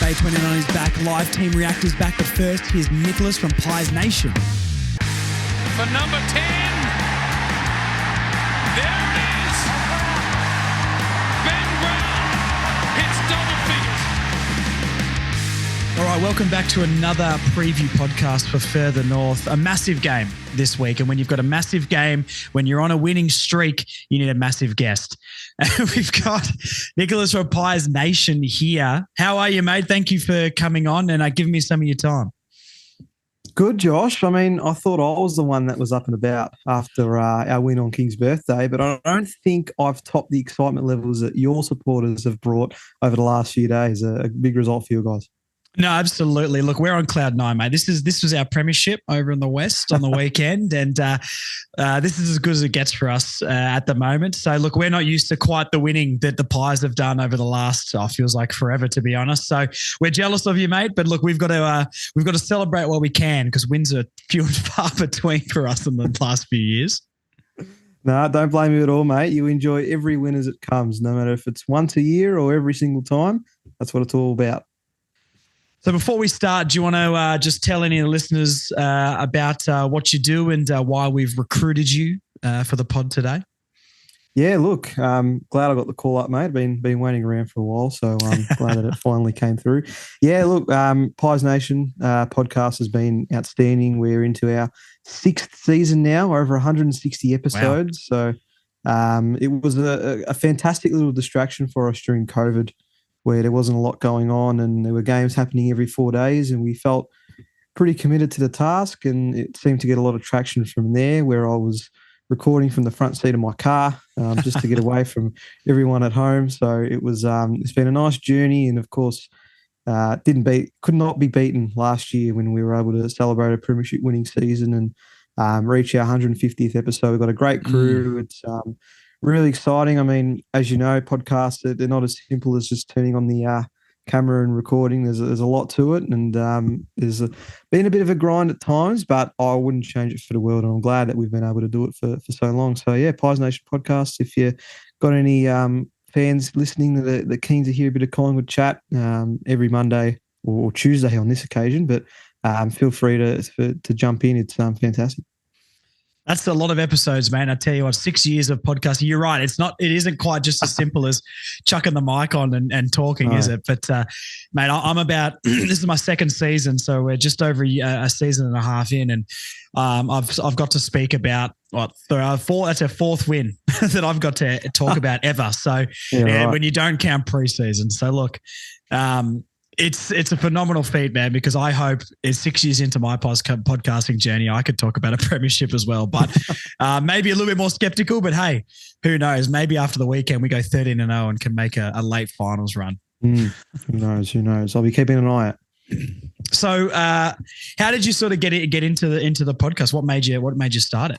Day 29 is back. Live Team Reactors back. But first, here's Nicholas from Pies Nation. For number 10. There it is. Ben Brown hits double figures. All right, welcome back to another preview podcast for Further North. A massive game this week. And when you've got a massive game, when you're on a winning streak, you need a massive guest. And we've got Nicholas from Pies Nation here. How are you, mate? Thank you for coming on and giving me some of your time. Good, Josh. I mean, I thought I was the one that was up and about after our win on King's birthday, but I don't think I've topped the excitement levels that your supporters have brought over the last few days. A big result for you guys. No, absolutely. Look, we're on cloud nine, mate. This was our premiership over in the West on the weekend, and this is as good as it gets for us at the moment. So, look, we're not used to quite the winning that the Pies have done over the last, feels like forever, to be honest. So, we're jealous of you, mate. But look, we've got to celebrate while we can, because wins are few and far between for us in the last few years. No, don't blame you at all, mate. You enjoy every win as it comes, no matter if it's once a year or every single time. That's what it's all about. So before we start, do you want to just tell any of the listeners about what you do and why we've recruited you for the pod today? Yeah, look, glad I got the call up, mate. Been waiting around for a while, so I'm glad that it finally came through. Yeah, look, Pies Nation podcast has been outstanding. We're into our 6th season now, over 160 episodes. Wow. So it was a fantastic little distraction for us during COVID, where there wasn't a lot going on and there were games happening every 4 days, and we felt pretty committed to the task, and it seemed to get a lot of traction from there, where I was recording from the front seat of my car just to get away from everyone at home. So it was it's been a nice journey, and of course could not be beaten last year when we were able to celebrate a premiership winning season and reach our 150th episode. We've got a great crew. It's really exciting. I mean, as you know, podcasts, they're not as simple as just turning on the camera and recording. There's a lot to it, and there's been a bit of a grind at times, but I wouldn't change it for the world, and I'm glad that we've been able to do it for so long. So, yeah, Pies Nation podcast. If you got any fans listening that are keen to hear a bit of Collingwood chat every Monday or Tuesday on this occasion, but feel free to jump in. It's fantastic. That's a lot of episodes, man. I tell you what, 6 years of podcasting. You're right. It isn't quite just as simple as chucking the mic on and talking, is it? But, mate, I'm about, this is my 2nd season. So we're just over a season and a half in. And I've got to speak about that's our 4th win that I've got to talk about ever. So right. When you don't count preseason. So look, It's a phenomenal feat, man, because I hope it's 6 years into my podcasting journey, I could talk about a premiership as well. But maybe a little bit more skeptical, but hey, who knows? Maybe after the weekend we go 13-0 and can make a late finals run. Who knows? I'll be keeping an eye out. So how did you sort of get into the podcast? What made you start it?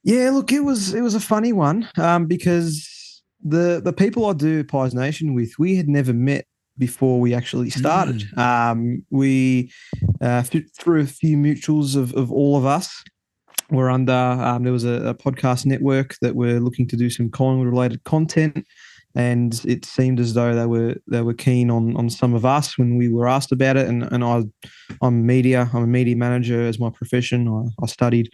Yeah, look, it was a funny one because the people I do Pies Nation with, we had never met before we actually started. We through a few mutuals of all of us were under there was a podcast network that were looking to do some Collingwood related content, and it seemed as though they were keen on some of us when we were asked about it. And I'm a media manager as my profession. I studied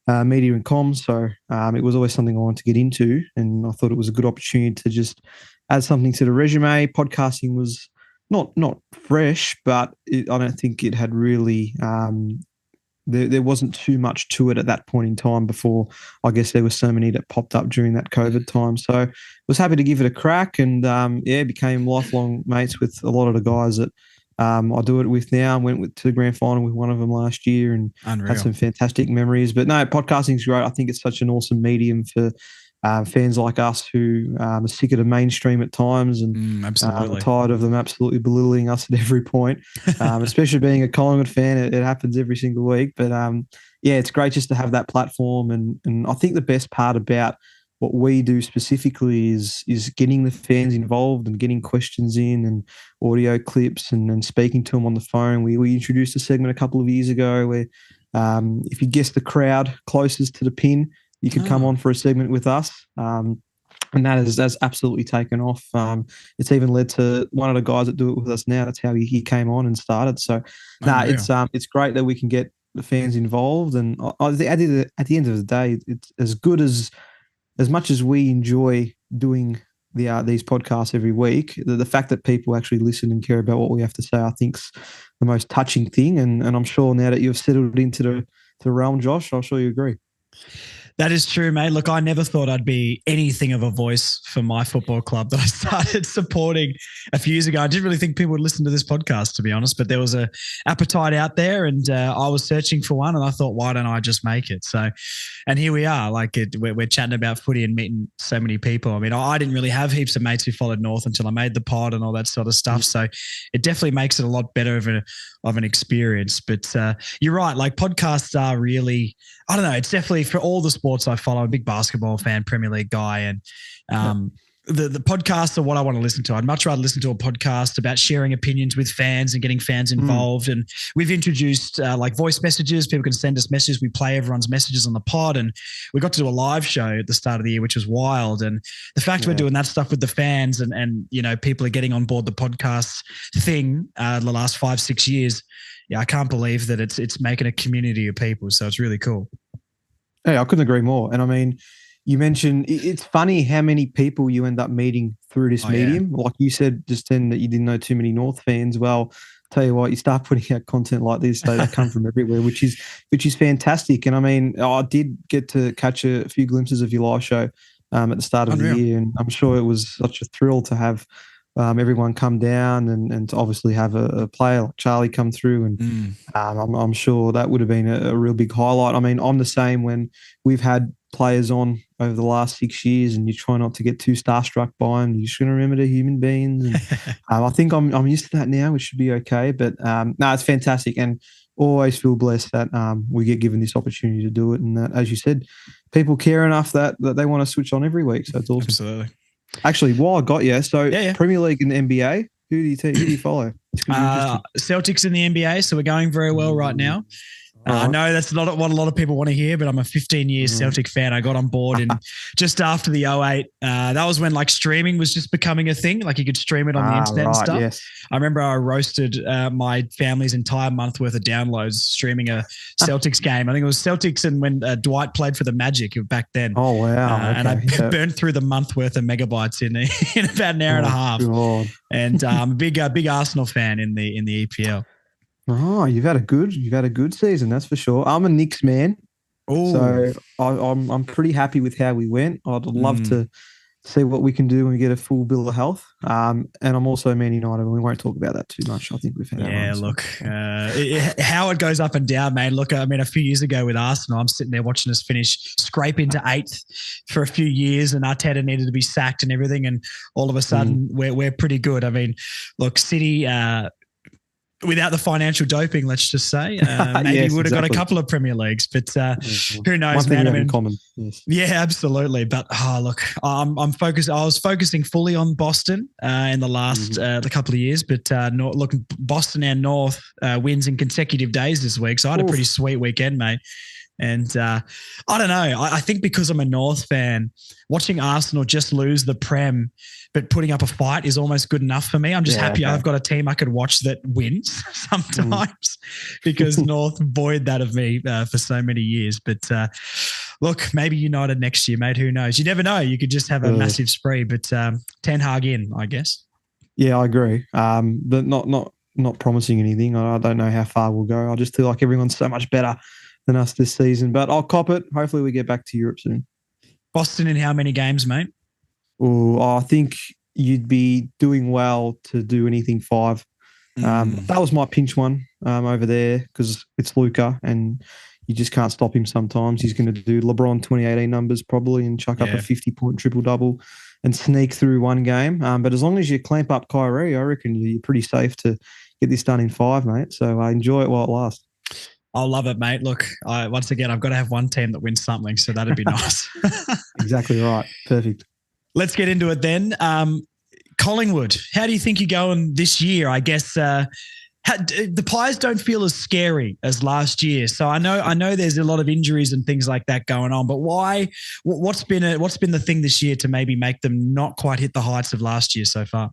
media and comms, so it was always something I wanted to get into, and I thought it was a good opportunity to just add something to the resume. Podcasting was not fresh, but I don't think it had really there wasn't too much to it at that point in time before, I guess, there were so many that popped up during that COVID time. So I was happy to give it a crack, and became lifelong mates with a lot of the guys that I do it with now. Went to the grand final with one of them last year and had some fantastic memories. But no, podcasting is great. I think it's such an awesome medium for fans like us who are sick of the mainstream at times and tired of them absolutely belittling us at every point, especially being a Collingwood fan. It happens every single week. But, it's great just to have that platform. And I think the best part about what we do specifically is getting the fans involved and getting questions in and audio clips and speaking to them on the phone. We introduced a segment a couple of years ago where if you guess the crowd closest to the pin, you could come on for a segment with us. And that's absolutely taken off. It's even led to one of the guys that do it with us now. That's how he came on and started. So, it's great that we can get the fans involved. And at the end of the day, it's as good as much as we enjoy doing these podcasts every week. The fact that people actually listen and care about what we have to say, I think's the most touching thing. And I'm sure now that you've settled into the realm, Josh, I'm sure you agree. That is true, mate. Look, I never thought I'd be anything of a voice for my football club that I started supporting a few years ago. I didn't really think people would listen to this podcast, to be honest, but there was a appetite out there, and I was searching for one, and I thought, why don't I just make it? So, and here we are. Like we're chatting about footy and meeting so many people. I mean, I didn't really have heaps of mates who followed North until I made the pod and all that sort of stuff. So it definitely makes it a lot better of an experience. But you're right. Like podcasts are really, I don't know, it's definitely for all the sports I follow. I'm a big basketball fan, Premier League guy, and the podcasts are what I want to listen to. I'd much rather listen to a podcast about sharing opinions with fans and getting fans involved. And we've introduced like voice messages. People can send us messages. We play everyone's messages on the pod, and we got to do a live show at the start of the year, which was wild. And the fact we're doing that stuff with the fans and you know, people are getting on board the podcast thing the last 5-6 years. Yeah, I can't believe that it's making a community of people. So it's really cool. Hey, I couldn't agree more. And I mean, you mentioned it's funny how many people you end up meeting through this medium. Yeah. Like you said just then that you didn't know too many North fans. Well, tell you what, you start putting out content like this, they come from everywhere, which is fantastic. And I mean, I did get to catch a few glimpses of your live show at the start of the year, and I'm sure it was such a thrill to have everyone come down and to obviously have a player like Charlie come through. And I'm sure that would have been a real big highlight. I mean, I'm the same when we've had players on over the last 6 years and you try not to get too starstruck by them. You're just going to remember they're human beings. And I think I'm used to that now, which should be okay. But no, it's fantastic. And always feel blessed that we get given this opportunity to do it. And that, as you said, people care enough that they want to switch on every week. So it's awesome. Absolutely. Actually, while I got you, so Premier League and the NBA, who do you follow? Celtics in the NBA, so we're going very well right now. I know that's not what a lot of people want to hear, but I'm a 15-year Celtic fan. I got on board in just after the 2008. That was when like streaming was just becoming a thing. Like you could stream it on the internet and stuff. Yes. I remember I roasted my family's entire month worth of downloads streaming a Celtics game. I think it was Celtics and when Dwight played for the Magic back then. Oh, wow. And I burned through the month worth of megabytes in about an hour and a half. God. And I'm a big Arsenal fan in the EPL. Oh, you've had a good season, that's for sure. I'm a Knicks man, so I'm pretty happy with how we went. I'd love to see what we can do when we get a full bill of health. And I'm also Man United, and we won't talk about that too much. I think we've had how it goes up and down, man. Look, I mean, a few years ago with Arsenal, I'm sitting there watching us scrape into 8th for a few years, and Arteta needed to be sacked and everything, and all of a sudden we're pretty good. I mean, look, City. Without the financial doping, let's just say, maybe we would have got a couple of Premier Leagues, but who knows, man? I mean, common. Yes. Yeah, absolutely. But look, I'm focused. I was focusing fully on Boston in the last the couple of years, but look, Boston and North wins in consecutive days this week, so I had a pretty sweet weekend, mate. And I don't know. I think because I'm a North fan, watching Arsenal just lose the Prem, but putting up a fight is almost good enough for me. I'm just happy I've got a team I could watch that wins sometimes because North void that of me for so many years. But look, maybe United next year, mate. Who knows? You never know. You could just have a massive spree, but Ten Hag in, I guess. Yeah, I agree. But not promising anything. I don't know how far we'll go. I just feel like everyone's so much better than us this season, but I'll cop it. Hopefully we get back to Europe soon. Boston in how many games, mate? I think you'd be doing well to do anything 5. That was my pinch one over there because it's Luka and you just can't stop him sometimes. He's going to do LeBron 2018 numbers probably and chuck up a 50-point triple-double and sneak through one game. But as long as you clamp up Kyrie, I reckon you're pretty safe to get this done in 5, mate. So enjoy it while it lasts. I'll love it, mate. Look, once again, I've got to have one team that wins something, so that'd be nice. Exactly right. Perfect. Let's get into it then. Collingwood, how do you think you're going this year? I guess the Pies don't feel as scary as last year. So I know there's a lot of injuries and things like that going on, but why? What's been the thing this year to maybe make them not quite hit the heights of last year so far?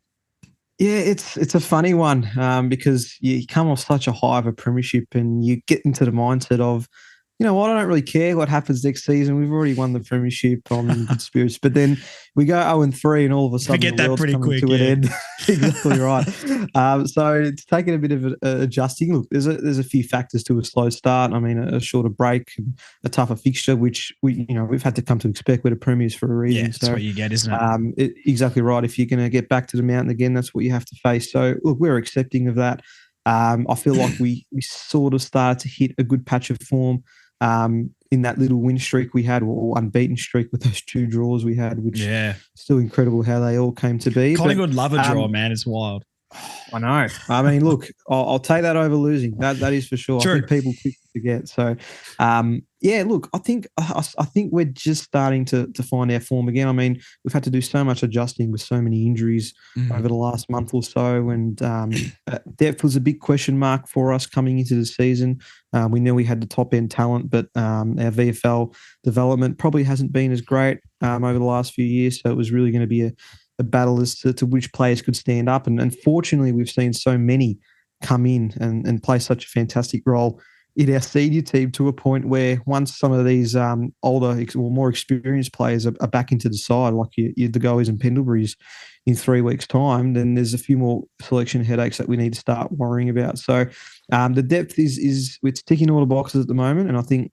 Yeah, it's a funny one because you come off such a high of a premiership and you get into the mindset of, you know what, I don't really care what happens next season. We've already won the premiership. I'm in good spirits. But then we go 0-3 and all of a sudden forget the that world's pretty coming quick, to an yeah. end. Exactly right. So it's taken a bit of adjusting. Look, there's a few factors to a slow start. I mean, a shorter break, and a tougher fixture, which we've had to come to expect. We're the premiers for a reason. Yeah, that's what you get, isn't it? Exactly right. If you're going to get back to the mountain again, that's what you have to face. So look, we're accepting of that. I feel like we sort of started to hit a good patch of form in that little win streak we had, or unbeaten streak with those 2 draws we had, which still incredible how they all came to be. Collingwood love a draw, man. It's wild. I know. I mean, look, I'll take that over losing. That is for sure. True. I think people quick forget. So, look, I think we're just starting to find our form again. I mean, we've had to do so much adjusting with so many injuries over the last month or so, and depth was a big question mark for us coming into the season. We knew we had the top end talent, but our VFL development probably hasn't been as great over the last few years. So it was really going to be a battle as to which players could stand up. And fortunately, we've seen so many come in and play such a fantastic role in our senior team, to a point where once some of these older or more experienced players are back into the side, like the Goes and Pendlebury's in 3 weeks' time, then there's a few more selection headaches that we need to start worrying about. So the depth is it's ticking all the boxes at the moment, and I think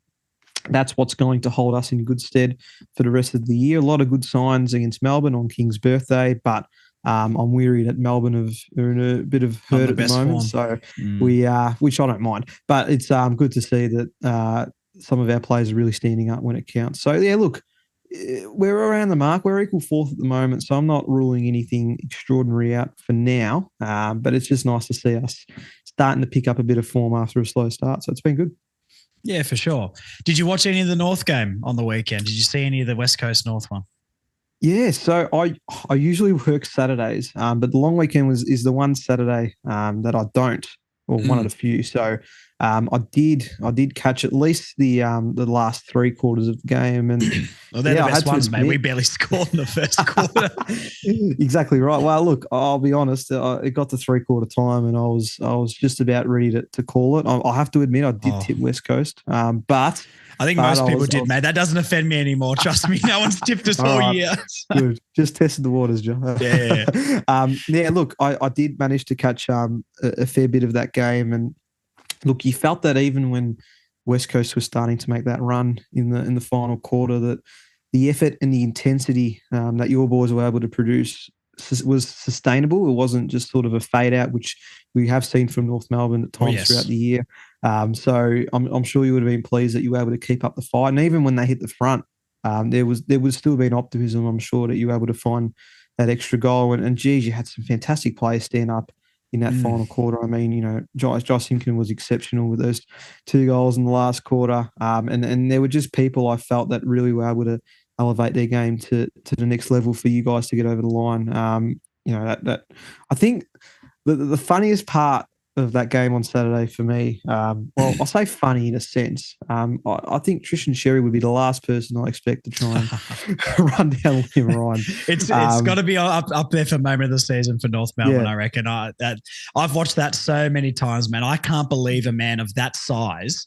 that's what's going to hold us in good stead for the rest of the year. A lot of good signs against Melbourne on King's birthday, but I'm weary that Melbourne are in a bit of hurt at the moment. Form. So which I don't mind, but it's good to see that some of our players are really standing up when it counts. So yeah, look, we're around the mark. We're equal 4th at the moment, so I'm not ruling anything extraordinary out for now. But it's just nice to see us starting to pick up a bit of form after a slow start. So it's been good. Yeah, for sure. Did you watch any of the North game on the weekend? Did you see any of the West Coast North one? Yeah, so I usually work Saturdays, but the long weekend is the one Saturday that I don't, or one of the few. So I did catch at least the last 3 quarters of the game, and well, they're the best ones, mate. We barely scored in the first quarter. Exactly right. Well, look, I'll be honest. It got to 3/4 time, and I was just about ready to call it. I have to admit, I did tip West Coast, but I think most people did, mate. That doesn't offend me anymore. Trust me, no one's tipped us all year. Good. Just tested the waters, John. Yeah. Look, I did manage to catch a fair bit of that game, and look, you felt that even when West Coast was starting to make that run in the final quarter, that the effort and the intensity that your boys were able to produce was sustainable. It wasn't just sort of a fade out, which we have seen from North Melbourne at times throughout the year. So I'm sure you would have been pleased that you were able to keep up the fight. And even when they hit the front, there would still be an optimism, I'm sure, that you were able to find that extra goal. And geez, you had some fantastic players stand up in that final quarter. I mean, Josh Simkin was exceptional with those 2 goals in the last quarter. And there were just people I felt that really were able to elevate their game to the next level for you guys to get over the line. That I think the funniest part of that game on Saturday for me, well, I'll say funny in a sense. I think Tristan Sherry would be the last person I expect to try and run down Liam Ryan. It's got to be up there for moment of the season for North Melbourne, I reckon. I've watched that so many times, man. I can't believe a man of that size,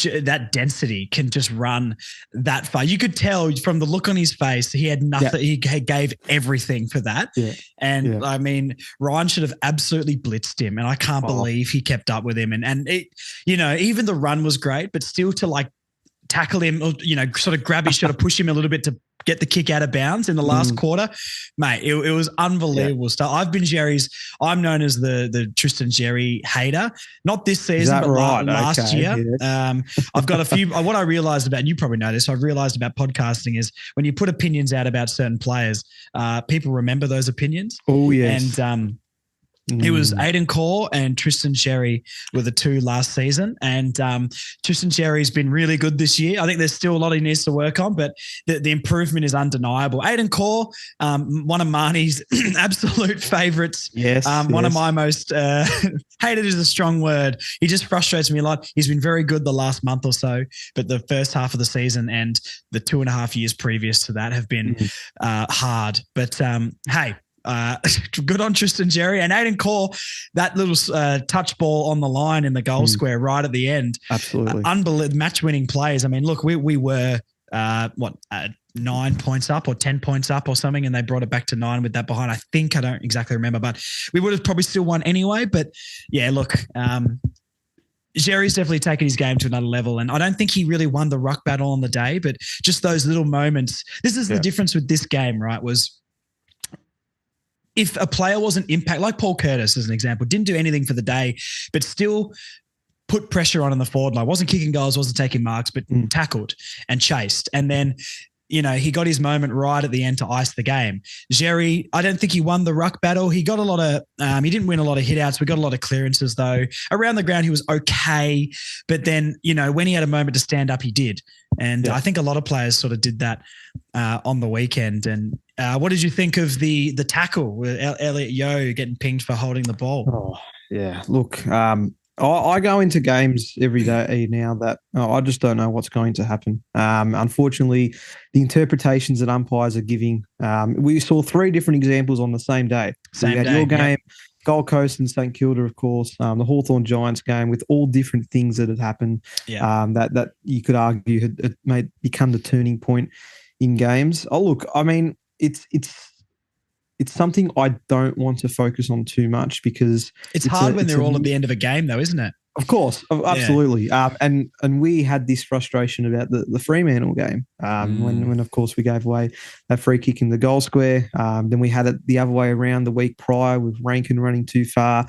that density, can just run that far. You could tell from the look on his face, he had nothing. He gave everything for that. I mean, Ryan should have absolutely blitzed him, and I can't believe he kept up with him. And it, even the run was great, but still to like tackle him, sort of grab his shoulder, push him a little bit to get the kick out of bounds in the last quarter, mate. It was unbelievable stuff. I'm known as the Tristan Jerry hater. Not this season, but last year. I've got a few. What I realized about, and you probably know this, I've realized about podcasting is when you put opinions out about certain players, people remember those opinions. Oh, yes. And It was Aiden Core and Tristan Sherry were the two last season. And Tristan Sherry's been really good this year. I think there's still a lot he needs to work on, but the improvement is undeniable. Aiden Core, one of Marnie's absolute favourites. Yes. One of my most hated is a strong word. He just frustrates me a lot. He's been very good the last month or so, but the first half of the season and the 2.5 years previous to that have been hard. But hey, good on Tristan Jerry and Aiden Core. That little touch ball on the line in the goal square right at the end. Absolutely. Unbelievable match-winning plays. I mean, look, we were 9 points up or 10 points up or something, and they brought it back to 9 with that behind. I don't exactly remember, but we would have probably still won anyway. But yeah, look, Jerry's definitely taken his game to another level, and I don't think he really won the ruck battle on the day, but just those little moments. This is the difference with this game, right? Was if a player wasn't impact, like Paul Curtis as an example, didn't do anything for the day, but still put pressure on in the forward line, wasn't kicking goals, wasn't taking marks, but tackled and chased. And then, you know, he got his moment right at the end to ice the game. Jerry, I don't think he won the ruck battle. He got a lot of, he didn't win a lot of hit outs. We got a lot of clearances though. Around the ground, he was okay. But then, you know, when he had a moment to stand up, he did. And I think a lot of players sort of did that on the weekend. And what did you think of the tackle with Elliot Yeo getting pinged for holding the ball? Oh, yeah. Look, I go into games every day now that I just don't know what's going to happen. Unfortunately, the interpretations that umpires are giving, we saw 3 different examples on the same day. So you had your game, Gold Coast and St Kilda, of course, the Hawthorn Giants game with all different things that had happened that you could argue had made become the turning point in games. Oh, look, I mean, it's something I don't want to focus on too much because it's hard when they're all at the end of a game, though, isn't it? Of course, absolutely. And we had this frustration about the Fremantle game when of course we gave away that free kick in the goal square. Then we had it the other way around the week prior with Rankin running too far.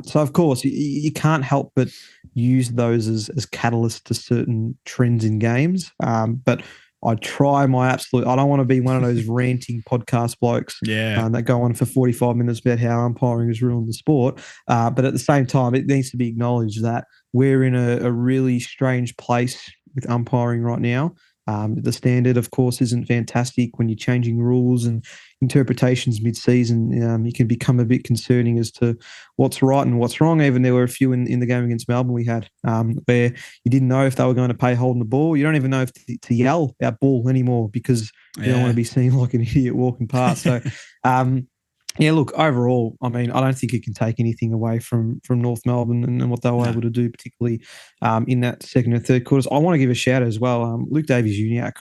So of course you can't help but use those as catalysts to certain trends in games. But I try my absolute. I don't want to be one of those ranting podcast blokes that go on for 45 minutes about how umpiring has ruined the sport. But at the same time, it needs to be acknowledged that we're in a really strange place with umpiring right now. The standard, of course, isn't fantastic when you're changing rules and interpretations mid-season. It can become a bit concerning as to what's right and what's wrong. Even there were a few in the game against Melbourne we had where you didn't know if they were going to pay holding the ball. You don't even know if to yell out ball anymore because you don't want to be seen like an idiot walking past. So, yeah, look, overall, I mean, I don't think it can take anything away from North Melbourne and what they were able to do, particularly in that second and third quarters. I want to give a shout out as well. Luke Davies-Uniacke.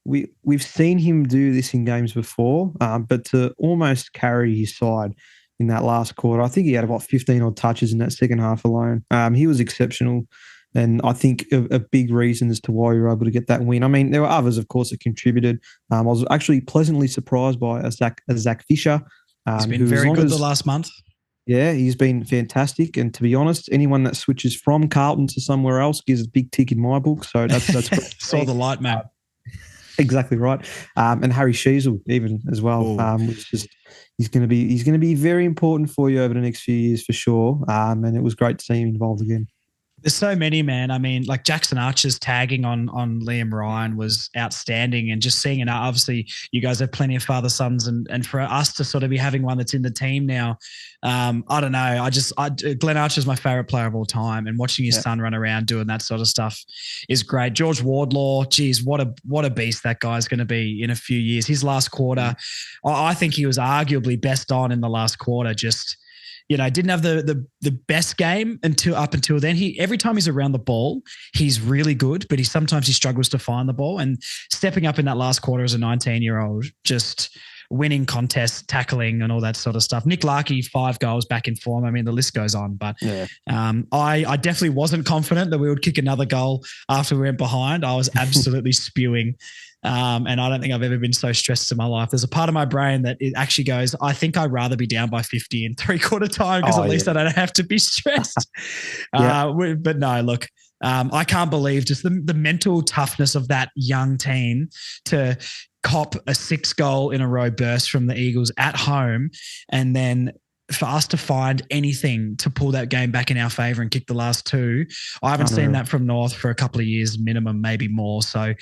We've seen him do this in games before, but to almost carry his side in that last quarter, I think he had about 15 odd touches in that second half alone. He was exceptional. And I think a big reason as to why we were able to get that win. I mean, there were others, of course, that contributed. I was actually pleasantly surprised by Zach Fisher. He's been very good the last month. Yeah, he's been fantastic. And to be honest, anyone that switches from Carlton to somewhere else gives a big tick in my book. So that's great. Saw the light, man. Exactly right. And Harry Sheasel even as well, which is he's going to be very important for you over the next few years for sure. And it was great to see him involved again. There's so many, man. I mean, like Jackson Archer's tagging on Liam Ryan was outstanding, and just seeing it. Obviously, you guys have plenty of father sons, and for us to sort of be having one that's in the team now, I don't know. Glenn Archer's my favorite player of all time, and watching his son run around doing that sort of stuff is great. George Wardlaw, geez, what a beast that guy's going to be in a few years. His last quarter, I think he was arguably best on in the last quarter. Just, you know, didn't have the best game up until then. Every time he's around the ball, he's really good, but sometimes he struggles to find the ball. And stepping up in that last quarter as a 19-year-old, just winning contests, tackling, and all that sort of stuff. Nick Larkey, 5 goals, back in form. I mean, the list goes on. But I definitely wasn't confident that we would kick another goal after we went behind. I was absolutely spewing. And I don't think I've ever been so stressed in my life. There's a part of my brain that it actually goes, I think I'd rather be down by 50 in 3/4 time because at least I don't have to be stressed. But no, look, I can't believe just the mental toughness of that young team to cop a 6-goal in a row burst from the Eagles at home, and then for us to find anything to pull that game back in our favor and kick the last 2. I haven't seen that from North for a couple of years minimum, maybe more. So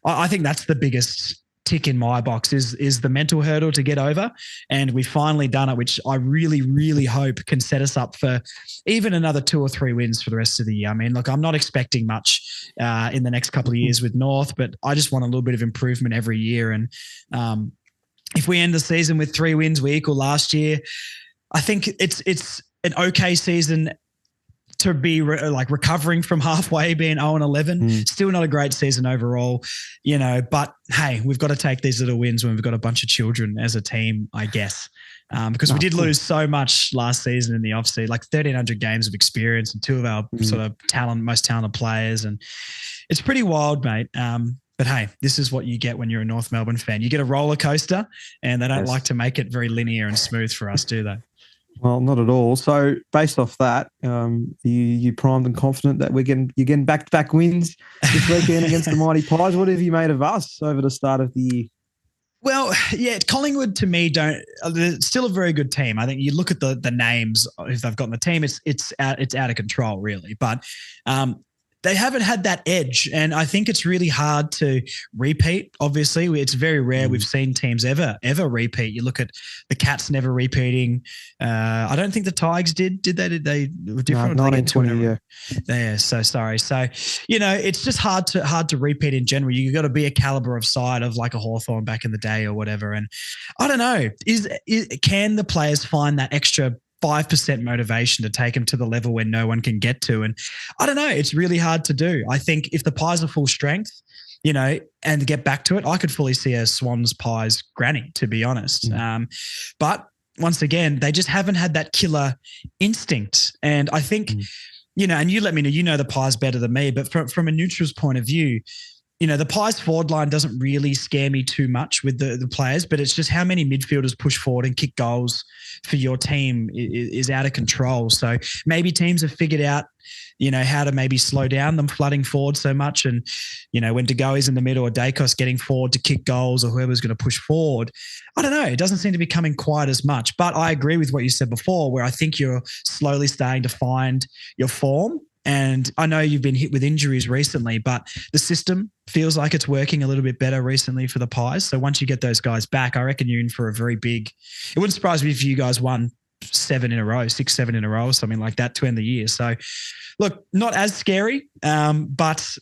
I think that's the biggest tick in my box is the mental hurdle to get over. And we've finally done it, which I really, really hope can set us up for even another 2 or 3 wins for the rest of the year. I mean, look, I'm not expecting much in the next couple of years with North, but I just want a little bit of improvement every year. And if we end the season with 3 wins, we equal last year. I think it's an okay season to be recovering from halfway being 0-11. Still not a great season overall, but hey, we've got to take these little wins when we've got a bunch of children as a team, I guess. Because we did lose so much last season in the offseason, like 1,300 games of experience and 2 of our sort of most talented players. And it's pretty wild, mate. But hey, this is what you get when you're a North Melbourne fan. You get a roller coaster, and they don't like to make it very linear and smooth for us, do they? Well, not at all. So based off that, you primed and confident that you're getting back-to-back wins this weekend against the Mighty Pies. What have you made of us over the start of the year? Well, yeah, Collingwood to me they're still a very good team. I think you look at the names if they've got in the team, it's out of control really. But they haven't had that edge, and I think it's really hard to repeat. Obviously, it's very rare we've seen teams ever repeat. You look at the Cats never repeating. I don't think the Tigers did. Did they? Did they were different? No, 1920, yeah. Yeah. So sorry. So it's just hard to repeat in general. You got to be a caliber of side of like a Hawthorn back in the day or whatever. And I don't know. Can the players find that extra 5% motivation to take them to the level where no one can get to? And I don't know, it's really hard to do. I think if the Pies are full strength, and get back to it, I could fully see a Swans Pies granny, to be honest. But once again, they just haven't had that killer instinct. And I think, and you let me know, the Pies better than me, but from a neutral's point of view, the Pies forward line doesn't really scare me too much with the players, but it's just how many midfielders push forward and kick goals for your team is out of control. So maybe teams have figured out, how to maybe slow down them flooding forward so much. And, when De Goey's in the middle or Dacos getting forward to kick goals or whoever's going to push forward, I don't know. It doesn't seem to be coming quite as much. But I agree with what you said before, where I think you're slowly starting to find your form. And I know you've been hit with injuries recently, but the system feels like it's working a little bit better recently for the Pies. So once you get those guys back, I reckon you're in for a very big – it wouldn't surprise me if you guys won 7 in a row, 6-7 in a row or something like that to end the year. So, look, not as scary, but,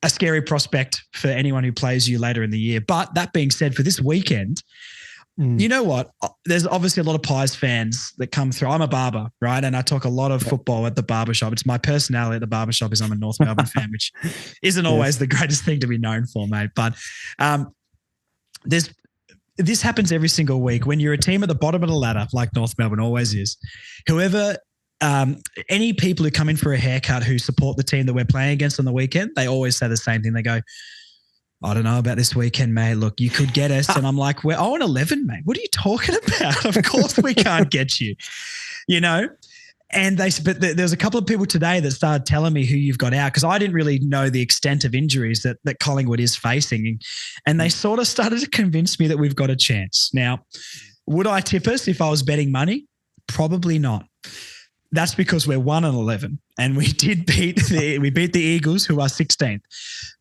a scary prospect for anyone who plays you later in the year. But that being said, for this weekend – you know what? There's obviously a lot of Pies fans that come through. I'm a barber, right? And I talk a lot of football at the barbershop. It's my personality at the barbershop is I'm a North Melbourne fan, which isn't always the greatest thing to be known for, mate. But this happens every single week when you're a team at the bottom of the ladder, like North Melbourne always is. Whoever, any people who come in for a haircut who support the team that we're playing against on the weekend, they always say the same thing. They go, I don't know about this weekend, mate. Look, you could get us. And I'm like, we're 0-11, mate. What are you talking about? Of course we can't get you, And but there's a couple of people today that started telling me who you've got out because I didn't really know the extent of injuries that Collingwood is facing. And they sort of started to convince me that we've got a chance. Now, would I tip us if I was betting money? Probably not. That's because we're 1-11 and we beat the Eagles, who are 16th.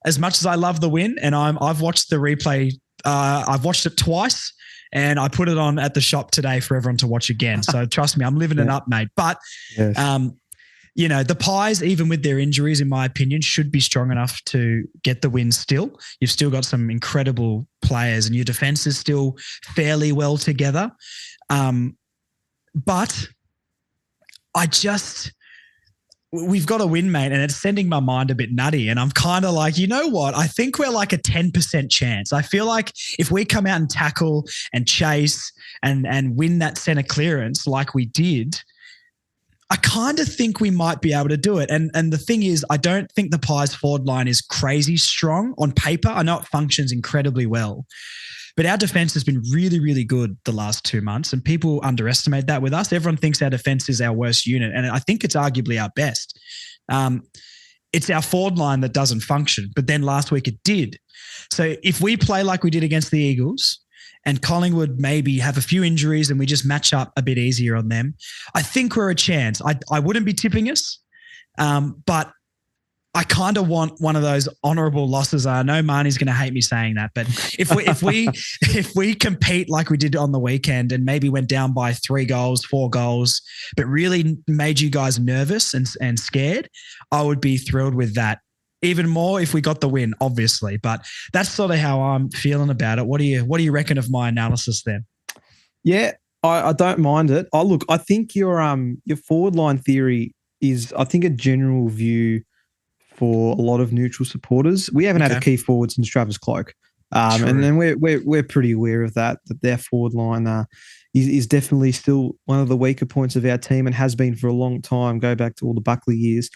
As much as I love the win, and I've watched the replay, I've watched it twice, and I put it on at the shop today for everyone to watch again. So trust me, I'm living it up, mate. But the Pies, even with their injuries, in my opinion, should be strong enough to get the win still. You've still got some incredible players, and your defense is still fairly well together. But we've got to win, mate, and it's sending my mind a bit nutty. And I'm kind of like, you know what? I think we're like a 10% chance. I feel like if we come out and tackle and chase and win that centre clearance like we did, I kind of think we might be able to do it. And the thing is, I don't think the Pies forward line is crazy strong on paper. I know it functions incredibly well. But our defense has been really, really good the last 2 months, and people underestimate that with us. Everyone thinks our defense is our worst unit, and I think it's arguably our best. it's our forward line that doesn't function. But then last week it did. So if we play like we did against the Eagles and Collingwood maybe have a few injuries and we just match up a bit easier on them, I think we're a chance. I wouldn't be tipping us, but I kind of want one of those honourable losses. I know Marnie's going to hate me saying that, but if we compete like we did on the weekend and maybe went down by 3 goals, 4 goals, but really made you guys nervous and scared, I would be thrilled with that. Even more if we got the win, obviously. But that's sort of how I'm feeling about it. What do you reckon of my analysis then? Yeah, I don't mind it. I think your forward line theory is, I think, a general view for a lot of neutral supporters. We haven't had a key forward since Travis Cloak. And then we're pretty aware of that their forward line is definitely still one of the weaker points of our team and has been for a long time, go back to all the Buckley years.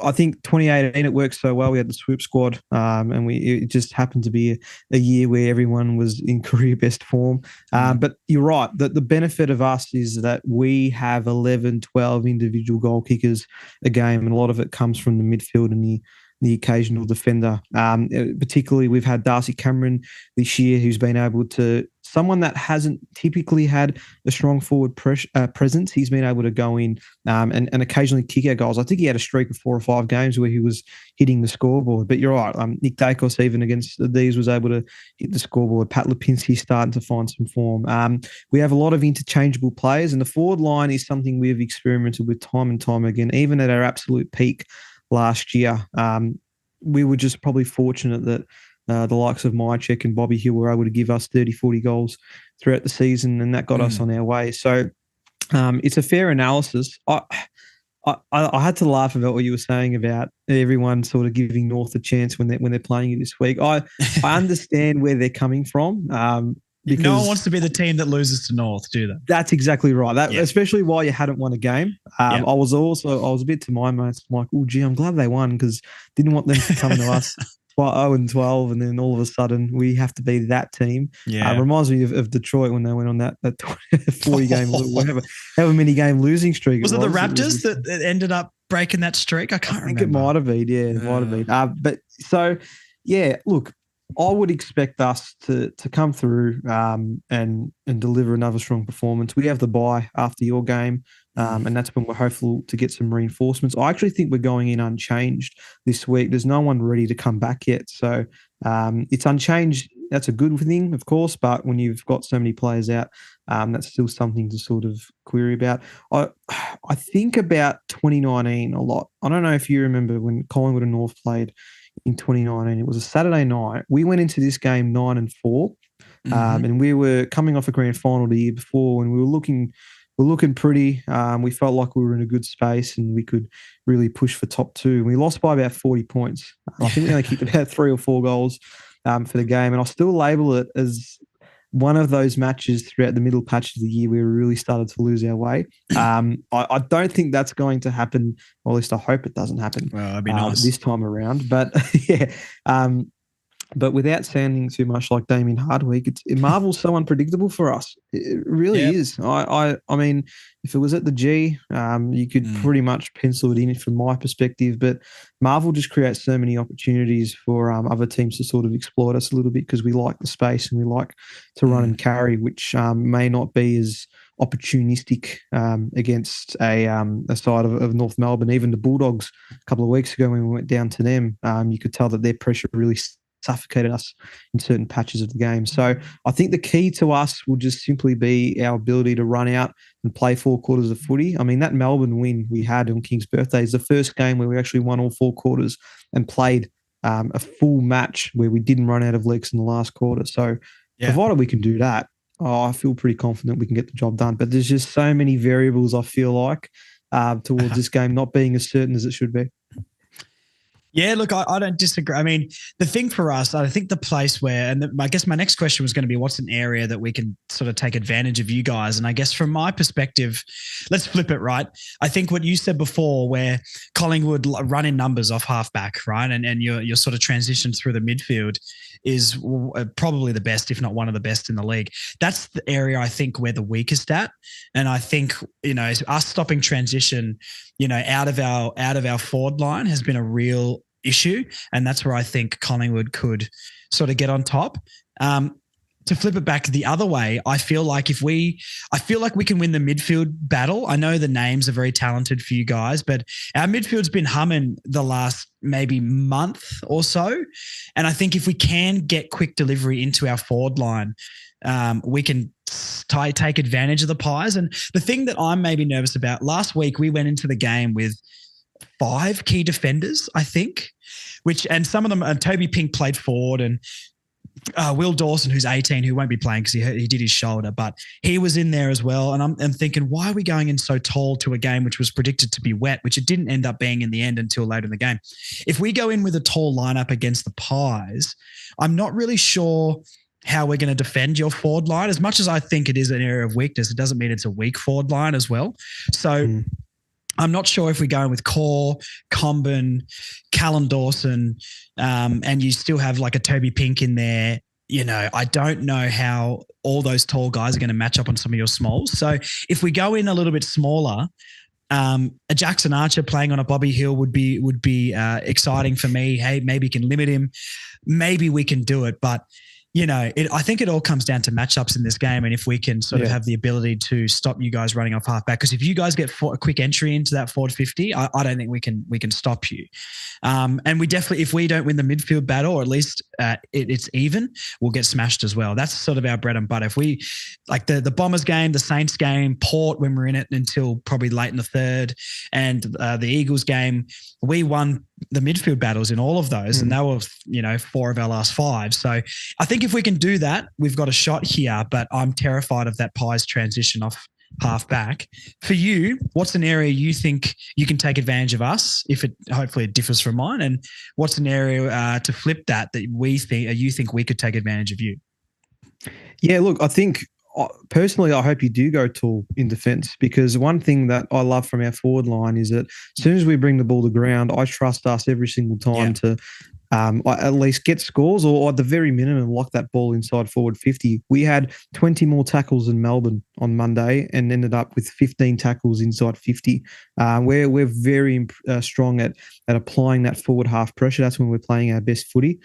I think 2018 it worked so well. We had the swoop squad, and it just happened to be a year where everyone was in career best form. But you're right. The benefit of us is that we have 11, 12 individual goal kickers a game, and a lot of it comes from the midfield and the occasional defender. Particularly, we've had Darcy Cameron this year, who's been able to, someone that hasn't typically had a strong forward presence. He's been able to go in and occasionally kick our goals. I think he had a streak of 4 or 5 games where he was hitting the scoreboard. But you're right. Nick Dacos, even against the D's, was able to hit the scoreboard. Pat Lipinski's starting to find some form. We have a lot of interchangeable players, and the forward line is something we've experimented with time and time again, even at our absolute peak last year. We were just probably fortunate that the likes of Mychek and Bobby Hill were able to give us 30, 40 goals throughout the season, and that got us on our way. So it's a fair analysis. I had to laugh about what you were saying about everyone sort of giving North a chance when they're playing you this week. I understand where they're coming from. Because no one wants to be the team that loses to North, do they? That's exactly right. Especially while you hadn't won a game. I was a bit to my mates like, oh, gee, I'm glad they won, because didn't want them to come to us 0-12, and then all of a sudden we have to be that team. Reminds me of Detroit when they went on that 40 game, however many game losing streak. Was it the Raptors that ended up breaking that streak? I can't remember. It might have been. Yeah, it might have been. But so, yeah, look, I would expect us to come through and deliver another strong performance. We have the bye after your game, and that's when we're hopeful to get some reinforcements. I actually think we're going in unchanged this week. There's no one ready to come back yet. So it's unchanged. That's a good thing, of course, but when you've got so many players out, that's still something to sort of query about. I think about 2019 a lot. I don't know if you remember when Collingwood and North played in 2019. It was a Saturday night. We went into this game 9-4, and we were coming off a grand final the year before, and we were looking pretty. We felt like we were in a good space and we could really push for top 2. We lost by about 40 points. I think we only kicked about 3 or 4 goals for the game, and I'll still label it as one of those matches throughout the middle patch of the year where we really started to lose our way. I don't think that's going to happen, or at least I hope it doesn't happen. Well, that'd be nice this time around. But yeah, but without sounding too much like Damien Hardwick, Marvel's so unpredictable for us. It really is. I mean, if it was at the G, you could pretty much pencil it in from my perspective. But Marvel just creates so many opportunities for other teams to sort of exploit us a little bit, because we like the space and we like to run and carry, which may not be as opportunistic against a side of North Melbourne. Even the Bulldogs a couple of weeks ago when we went down to them, you could tell that their pressure really suffocated us in certain patches of the game. So I think the key to us will just simply be our ability to run out and play 4 quarters of footy. I mean, that Melbourne win we had on King's birthday is the first game where we actually won all 4 quarters and played a full match where we didn't run out of legs in the last quarter. So provided we can do that, I feel pretty confident we can get the job done. But there's just so many variables, I feel like, towards this game not being as certain as it should be. Yeah, look, I don't disagree. I mean, the thing for us, I think the place where, and I guess my next question was going to be, what's an area that we can sort of take advantage of you guys? And I guess from my perspective, let's flip it, right? I think what you said before, where Collingwood run in numbers off halfback, right? And you're sort of transitioned through the midfield. probably the best, if not one of the best in the league. That's the area I think we're the weakest at. And I think, us stopping transition, out of our forward line has been a real issue. And that's where I think Collingwood could sort of get on top. To flip it back the other way, I feel like we can win the midfield battle. I know the names are very talented for you guys, but our midfield's been humming the last maybe month or so. And I think if we can get quick delivery into our forward line, we can take advantage of the Pies. And the thing that I'm maybe nervous about, last week we went into the game with 5 key defenders, I think, and some of them, Toby Pink played forward, and Will Dawson, who's 18, who won't be playing because he did his shoulder, but he was in there as well. And I'm thinking, why are we going in so tall to a game which was predicted to be wet, which it didn't end up being in the end until later in the game? If we go in with a tall lineup against the Pies, I'm not really sure how we're going to defend your forward line. As much as I think it is an area of weakness, it doesn't mean it's a weak forward line as well. So I'm not sure if we're going with Core, Comben, Callum Dawson, and you still have like a Toby Pink in there. I don't know how all those tall guys are going to match up on some of your smalls. So if we go in a little bit smaller, a Jackson Archer playing on a Bobby Hill would be exciting for me. Hey, maybe you can limit him. Maybe we can do it, but I think it all comes down to matchups in this game, and if we can sort of have the ability to stop you guys running off halfback, because if you guys get a quick entry into that forward 50, I don't think we can stop you. And we definitely, if we don't win the midfield battle, or at least it's even, we'll get smashed as well. That's sort of our bread and butter. If we like the Bombers game, the Saints game, Port when we're in it until probably late in the third, and the Eagles game, we won the midfield battles in all of those, and they were 4 of our last 5. So I think if we can do that, we've got a shot here. But I'm terrified of that Pies transition off half back. For you, what's an area you think you can take advantage of us? Hopefully it differs from mine, and what's an area to flip that you think we could take advantage of you? Yeah, look, I think personally, I hope you do go tall in defence, because one thing that I love from our forward line is that as soon as we bring the ball to ground, I trust us every single time to at least get scores, or at the very minimum lock that ball inside forward 50. We had 20 more tackles in Melbourne on Monday and ended up with 15 tackles inside 50. We're very strong at applying that forward half pressure. That's when we're playing our best footy.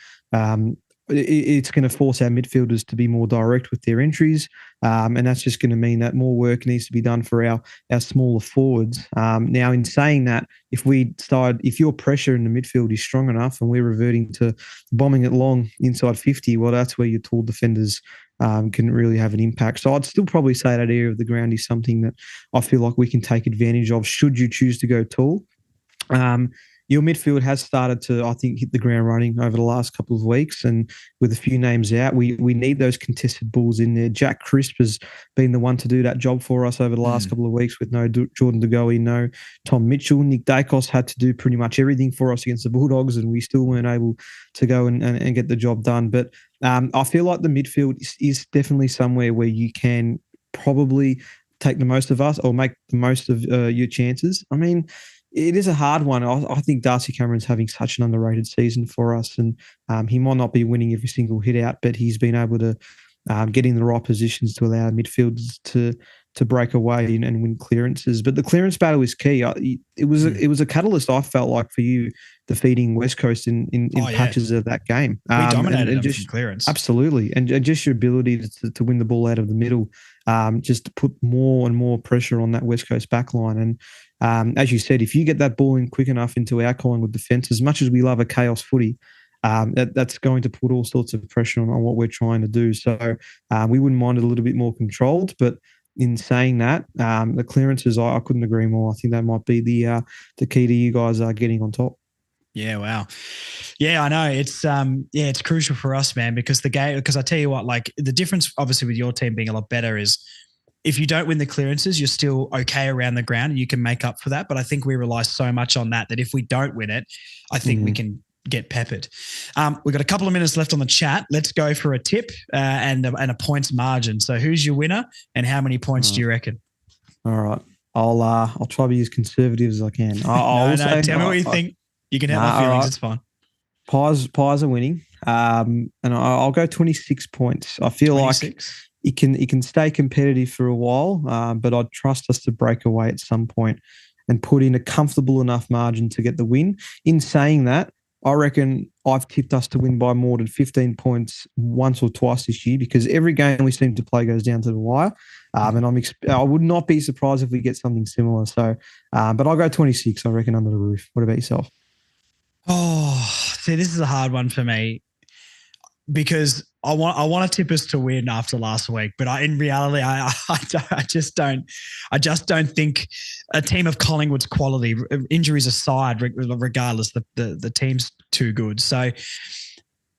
It's going to force our midfielders to be more direct with their entries, and that's just going to mean that more work needs to be done for our smaller forwards. Now, in saying that, if your pressure in the midfield is strong enough and we're reverting to bombing it long inside 50, well, that's where your tall defenders can really have an impact. So I'd still probably say that area of the ground is something that I feel like we can take advantage of should you choose to go tall. Your midfield has started to, I think, hit the ground running over the last couple of weeks, and with a few names out, we need those contested balls in there. Jack Crisp has been the one to do that job for us over the last couple of weeks with no Jordan De Goey, no Tom Mitchell. Nick Dacos had to do pretty much everything for us against the Bulldogs, and we still weren't able to go and get the job done. But I feel like the midfield is definitely somewhere where you can probably take the most of us or make the most of your chances. I mean, it is a hard one. I think Darcy Cameron's having such an underrated season for us, and he might not be winning every single hit out, but he's been able to get in the right positions to allow midfielders to break away and win clearances. But the clearance battle is key. It was a catalyst, I felt like, for you defeating West Coast in patches of that game. We dominated them from clearance. Absolutely. And just your ability to win the ball out of the middle, just to put more and more pressure on that West Coast backline. And as you said, if you get that ball in quick enough into our Collingwood defence, as much as we love a chaos footy, that's going to put all sorts of pressure on what we're trying to do. So we wouldn't mind it a little bit more controlled. But in saying that, the clearances, I couldn't agree more. I think that might be the key to you guys getting on top. Yeah, wow. Yeah, I know. It's crucial for us, man, because I tell you what, like the difference obviously with your team being a lot better is if you don't win the clearances, you're still okay around the ground and you can make up for that. But I think we rely so much on that if we don't win it, I think we can get peppered. We've got a couple of minutes left on the chat. Let's go for a tip and a points margin. So who's your winner and how many points do you reckon? All right. I'll try to be as conservative as I can. Tell me what you think. You can have my feelings. Right. It's fine. Pies are winning. And I'll go 26 points. I feel 26. like it can stay competitive for a while, but I'd trust us to break away at some point and put in a comfortable enough margin to get the win. In saying that, I reckon I've tipped us to win by more than 15 points once or twice this year because every game we seem to play goes down to the wire. And I would not be surprised if we get something similar. So, but I'll go 26, I reckon, under the roof. What about yourself? Oh, see, this is a hard one for me because I want to tip us to win after last week, but in reality, I just don't think a team of Collingwood's quality, injuries aside, regardless, the team's too good. So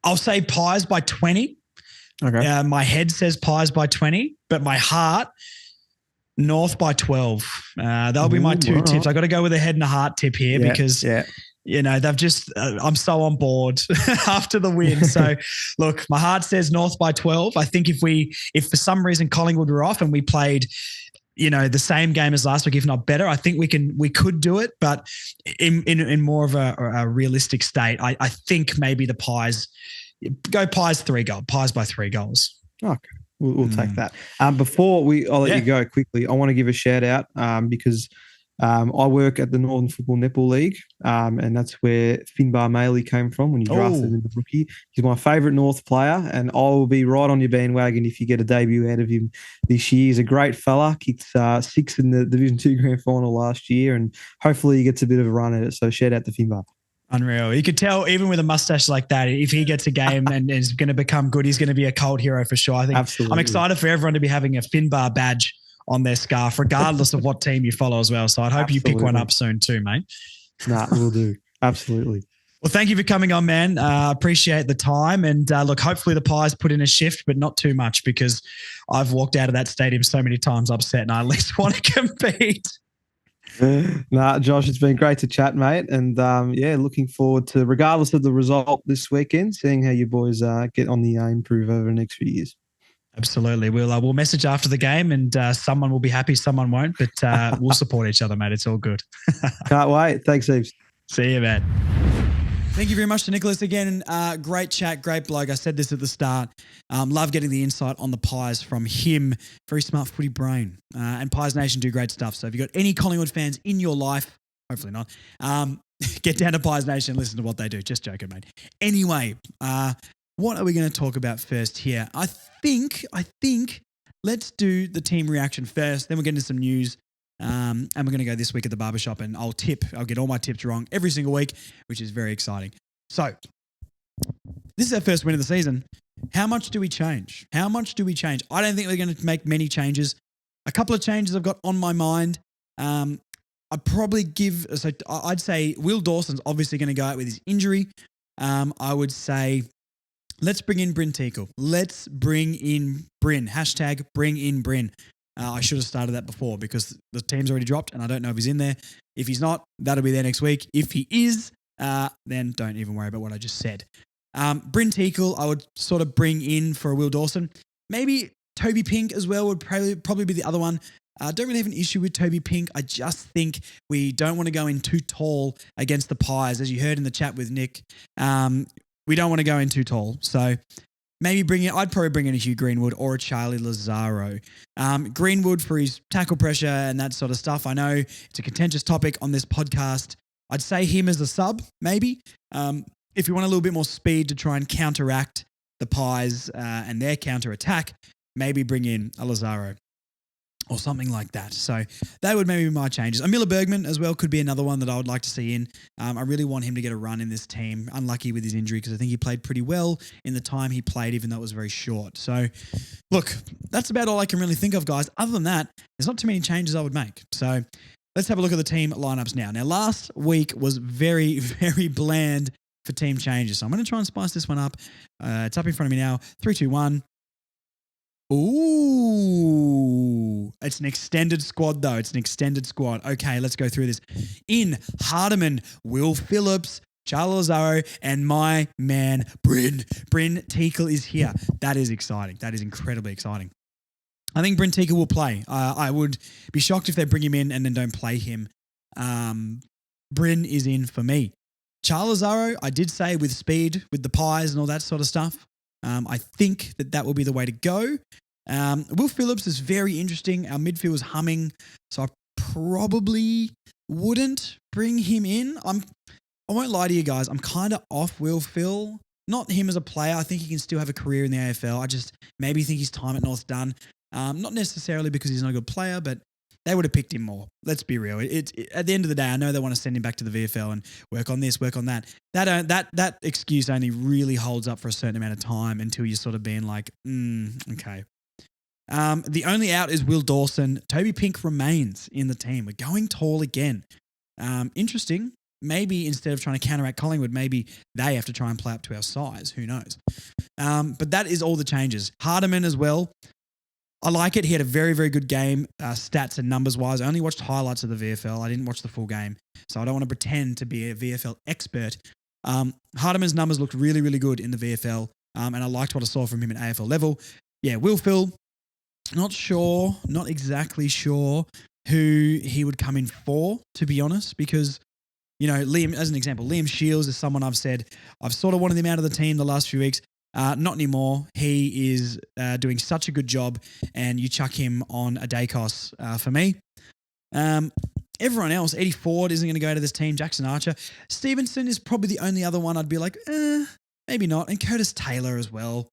I'll say Pies by 20. Okay. My head says Pies by 20, but my heart, North by 12. That'll be my two tips. I got to go with a head and a heart tip here because you know, they've just, I'm so on board after the win. So look, my heart says North by 12. I think if for some reason Collingwood were off and we played, you know, the same game as last week, if not better, I think we could do it. But in more of a realistic state, I think maybe the Pies go Pies by 3 goals. Okay. We'll take that. Before I'll let you go quickly, I want to give a shout out because I work at the Northern Football Netball League, and that's where Finbar Maley came from when he drafted in the rookie. He's my favourite North player, and I'll be right on your bandwagon if you get a debut out of him this year. He's a great fella. Kicked 6 in the Division 2 Grand Final last year, and hopefully he gets a bit of a run at it. So shout out to Finbar. Unreal. You could tell even with a mustache like that, if he gets a game and is going to become good, he's going to be a cult hero for sure. I think Absolutely. I'm excited for everyone to be having a Finbar badge on their scarf, regardless of what team you follow as well. So I'd hope you pick one up soon too, mate. Nah, we'll do. Absolutely. Well, thank you for coming on, man. Appreciate the time. And look, hopefully the Pies put in a shift, but not too much because I've walked out of that stadium so many times upset and I at least want to compete. Nah, Josh, it's been great to chat, mate. And looking forward to, regardless of the result this weekend, seeing how you boys get on the improve over the next few years. Absolutely. We'll message after the game and someone will be happy, someone won't, but we'll support each other, mate. It's all good. Can't wait. Thanks, Eves. See you, man. Thank you very much to Nicholas again. Great chat, great bloke. I said this at the start. Love getting the insight on the Pies from him. Very smart footy brain. And Pies Nation do great stuff. So if you've got any Collingwood fans in your life, hopefully not, get down to Pies Nation and listen to what they do. Just joking, mate. Anyway, what are we going to talk about first here? I think let's do the team reaction first. Then we'll get into some news. And we're going to go this week at the barbershop and I'll get all my tips wrong every single week, which is very exciting. So this is our first win of the season. How much do we change? I don't think we're going to make many changes. A couple of changes I've got on my mind. I'd say Will Dawson's obviously going to go out with his injury. I would say let's bring in BRYNN Teakle. Let's bring in BRYNN. # bring in BRYNN. I should have started that before because the team's already dropped and I don't know if he's in there. If he's not, that'll be there next week. If he is, then don't even worry about what I just said. BRYNN Teakle, I would sort of bring in for Will Dawson. Maybe Toby Pink as well would probably be the other one. I don't really have an issue with Toby Pink. I just think we don't want to go in too tall against the Pies. As you heard in the chat with Nick, we don't want to go in too tall. So maybe I'd probably bring in a Hugh Greenwood or a Charlie Lazaro. Greenwood for his tackle pressure and that sort of stuff. I know it's a contentious topic on this podcast. I'd say him as a sub, maybe. If you want a little bit more speed to try and counteract the Pies and their counter-attack, maybe bring in a Lazaro or something like that. So that would maybe be my changes. Miller Bergman as well could be another one that I would like to see in. I really want him to get a run in this team. Unlucky with his injury because I think he played pretty well in the time he played, even though it was very short. So look, that's about all I can really think of, guys. Other than that, there's not too many changes I would make. So let's have a look at the team lineups now. Now, last week was very, very bland for team changes. So I'm going to try and spice this one up. It's up in front of me now. 3, 2, 1. Ooh, it's an extended squad though. It's an extended squad. Okay, let's go through this. In Hardiman, Will Phillips, Charles Lazaro, and my man, BRYNN. BRYNN Teakle is here. That is exciting. That is incredibly exciting. I think BRYNN Teakle will play. I would be shocked if they bring him in and then don't play him. BRYNN is in for me. Charles Lazaro, I did say with speed, with the pies and all that sort of stuff. I think that will be the way to go. Will Phillips is very interesting. Our midfield is humming, so I probably wouldn't bring him in. I won't lie to you guys. I'm kind of off Will Phil. Not him as a player. I think he can still have a career in the AFL. I just maybe think his time at North's done. Not necessarily because he's not a good player, but they would have picked him more. Let's be real. At the end of the day, I know they want to send him back to the VFL and work on this, work on that. That excuse only really holds up for a certain amount of time until you're sort of being like, okay. The only out is Will Dawson. Toby Pink remains in the team. We're going tall again. Interesting. Maybe instead of trying to counteract Collingwood, maybe they have to try and play up to our size. Who knows? But that is all the changes. Hardiman as well. I like it. He had a very, very good game, stats and numbers-wise. I only watched highlights of the VFL. I didn't watch the full game, so I don't want to pretend to be a VFL expert. Hardiman's numbers looked really, really good in the VFL, and I liked what I saw from him at AFL level. Yeah, Will Phil, not exactly sure who he would come in for, to be honest, because, you know, Liam, as an example, Liam Shields is someone I've said I've sort of wanted him out of the team the last few weeks. Not anymore. He is doing such a good job, and you chuck him on a day cost for me. Everyone else, Eddie Ford isn't going to go to this team. Jackson Archer. Stevenson is probably the only other one I'd be like, maybe not. And Curtis Taylor as well.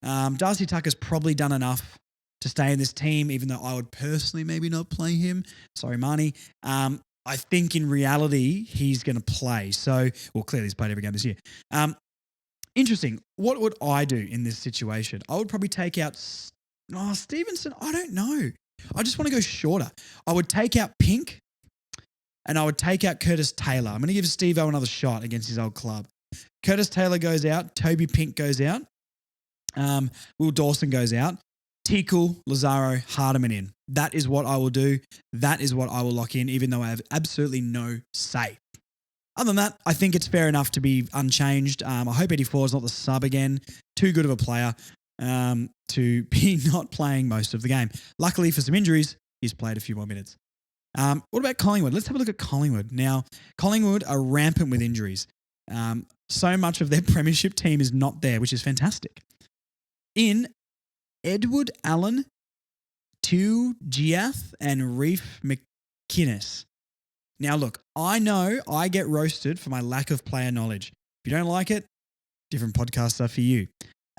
Darcy Tucker's probably done enough to stay in this team, even though I would personally maybe not play him. Sorry, Marnie. I think in reality, he's going to play. So, well, clearly he's played every game this year. Interesting. What would I do in this situation? I would probably take out Stevenson. I don't know. I just want to go shorter. I would take out Pink and I would take out Curtis Taylor. I'm going to give Steve-O another shot against his old club. Curtis Taylor goes out. Toby Pink goes out. Will Dawson goes out. Tickle, Lazaro, Hardiman in. That is what I will do. That is what I will lock in, even though I have absolutely no say. Other than that, I think it's fair enough to be unchanged. I hope Eddie Ford's not the sub again. Too good of a player to be not playing most of the game. Luckily for some injuries, he's played a few more minutes. What about Collingwood? Let's have a look at Collingwood. Now, Collingwood are rampant with injuries. So much of their premiership team is not there, which is fantastic. In Edward Allen, Tu Giath, and Reef McInnes. Now, look, I know I get roasted for my lack of player knowledge. If you don't like it, different podcasts are for you.